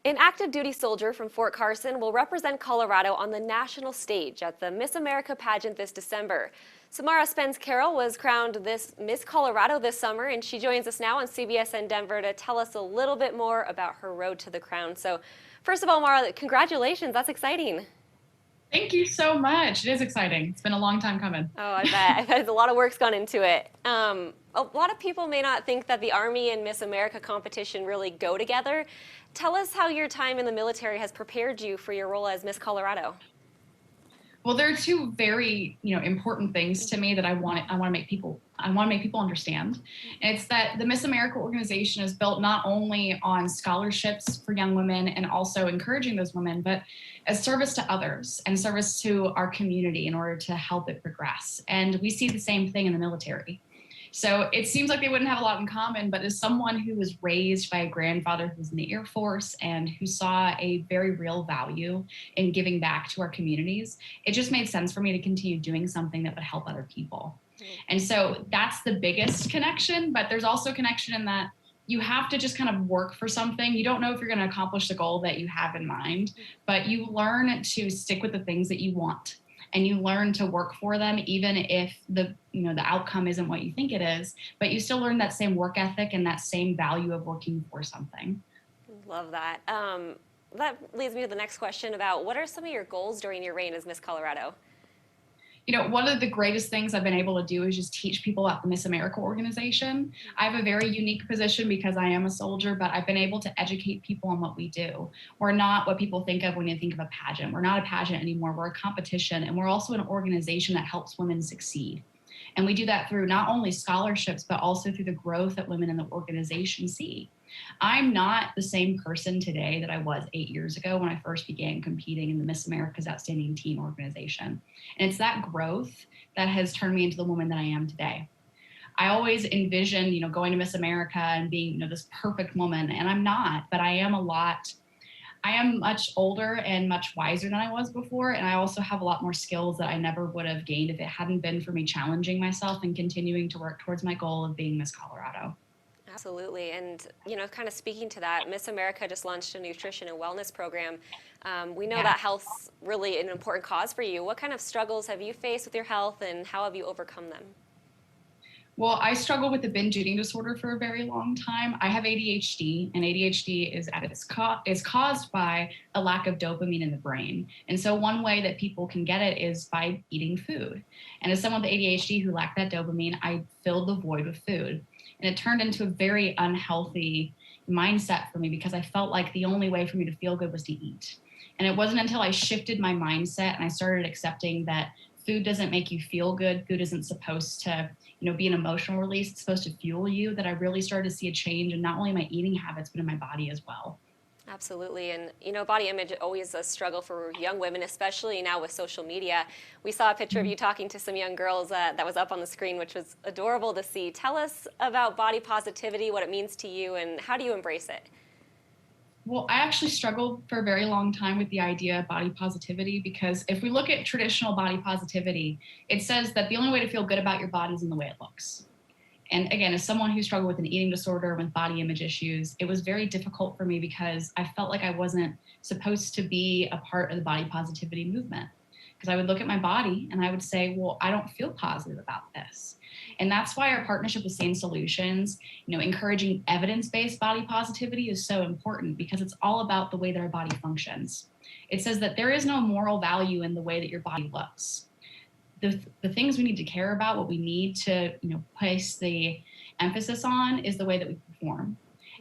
An active duty soldier from Fort Carson will represent Colorado on the national stage at the Miss America Pageant this December. So Maura Spence Carroll was crowned this Miss Colorado this summer, and she joins us now on CBSN Denver to tell us a little bit more about her road to the crown. So first of all, Maura, congratulations. That's exciting. Thank you so much. It is exciting. It's been a long time coming. Oh, I bet. I bet a lot of work's gone into it. A lot of people may not think that the Army and Miss America competition really go together. Tell us how your time in the military has prepared you for your role as Miss Colorado. Well, there are two very, important things to me that I want to make people understand. And it's that the Miss America organization is built not only on scholarships for young women and also encouraging those women, but as service to others and service to our community in order to help it progress. And we see the same thing in the military. So it seems like they wouldn't have a lot in common, but as someone who was raised by a grandfather who was in the Air Force and who saw a very real value in giving back to our communities, it just made sense for me to continue doing something that would help other people. And so that's the biggest connection, but there's also a connection in that you have to just kind of work for something. You don't know if you're going to accomplish the goal that you have in mind, but you learn to stick with the things that you want. And you learn to work for them, even if the outcome isn't what you think it is, but you still learn that same work ethic and that same value of working for something. Love that. That leads me to the next question about what are some of your goals during your reign as Miss Colorado? One of the greatest things I've been able to do is just teach people about the Miss America organization. I have a very unique position because I am a soldier, but I've been able to educate people on what we do. We're not what people think of when you think of a pageant. We're not a pageant anymore. We're a competition, and we're also an organization that helps women succeed. And we do that through not only scholarships, but also through the growth that women in the organization see. I'm not the same person today that I was 8 years ago when I first began competing in the Miss America's Outstanding Teen organization. And it's that growth that has turned me into the woman that I am today. I always envisioned, going to Miss America and being, this perfect woman, and I'm not, but I am much older and much wiser than I was before, and I also have a lot more skills that I never would have gained if it hadn't been for me challenging myself and continuing to work towards my goal of being Miss Colorado. Absolutely. And, kind of speaking to that, Miss America just launched a nutrition and wellness program. We know that health's really an important cause for you. What kind of struggles have you faced with your health, and how have you overcome them? Well, I struggled with the binge eating disorder for a very long time. I have ADHD, and ADHD is caused by a lack of dopamine in the brain. And so one way that people can get it is by eating food. And as someone with ADHD who lacked that dopamine, I filled the void with food. And it turned into a very unhealthy mindset for me because I felt like the only way for me to feel good was to eat. And it wasn't until I shifted my mindset and I started accepting that food doesn't make you feel good. Food isn't supposed to, be an emotional release. It's supposed to fuel you, that I really started to see a change in not only my eating habits, but in my body as well. Absolutely. And, body image is always a struggle for young women, especially now with social media. We saw a picture of you talking to some young girls that was up on the screen, which was adorable to see. Tell us about body positivity, what it means to you, and how do you embrace it? Well, I actually struggled for a very long time with the idea of body positivity because if we look at traditional body positivity, it says that the only way to feel good about your body is in the way it looks. And again, as someone who struggled with an eating disorder, with body image issues, it was very difficult for me because I felt like I wasn't supposed to be a part of the body positivity movement. Because I would look at my body and I would say, well, I don't feel positive about this. And that's why our partnership with Sane Solutions, encouraging evidence-based body positivity is so important because it's all about the way that our body functions. It says that there is no moral value in the way that your body looks. The things we need to care about, what we need to place the emphasis on is the way that we perform.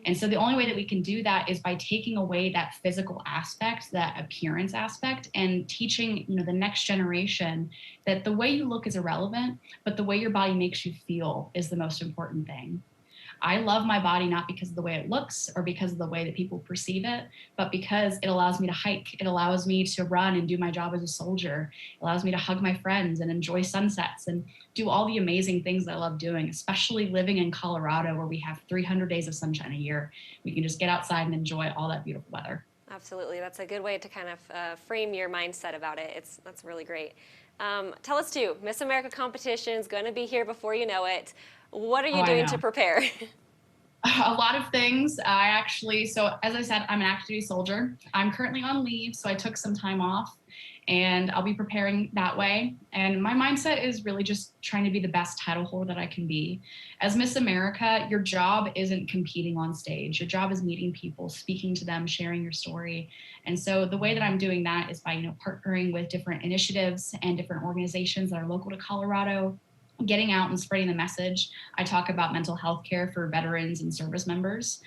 And so the only way that we can do that is by taking away that physical aspect, that appearance aspect, and teaching the next generation that the way you look is irrelevant, but the way your body makes you feel is the most important thing. I love my body not because of the way it looks or because of the way that people perceive it, but because it allows me to hike. It allows me to run and do my job as a soldier. It allows me to hug my friends and enjoy sunsets and do all the amazing things that I love doing, especially living in Colorado where we have 300 days of sunshine a year. We can just get outside and enjoy all that beautiful weather. Absolutely. That's a good way to kind of frame your mindset about it. That's really great. Tell us too, Miss America competition is going to be here before you know it. What are you doing to prepare? A lot of things. So as I said, I'm an active duty soldier. I'm currently on leave, so I took some time off and I'll be preparing that way. And my mindset is really just trying to be the best title holder that I can be. As Miss America, your job isn't competing on stage. Your job is meeting people, speaking to them, sharing your story. And so the way that I'm doing that is by, partnering with different initiatives and different organizations that are local to Colorado, getting out and spreading the message. I talk about mental health care for veterans and service members,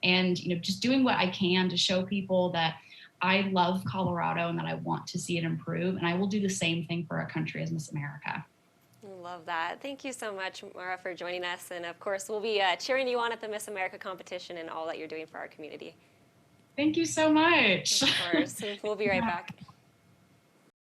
and just doing what I can to show people that I love Colorado and that I want to see it improve, and I will do the same thing for our country as Miss America. Love that. Thank you so much, Maura, for joining us. And of course, we'll be cheering you on at the Miss America competition and all that you're doing for our community. Thank you so much. Of course. We'll be right back.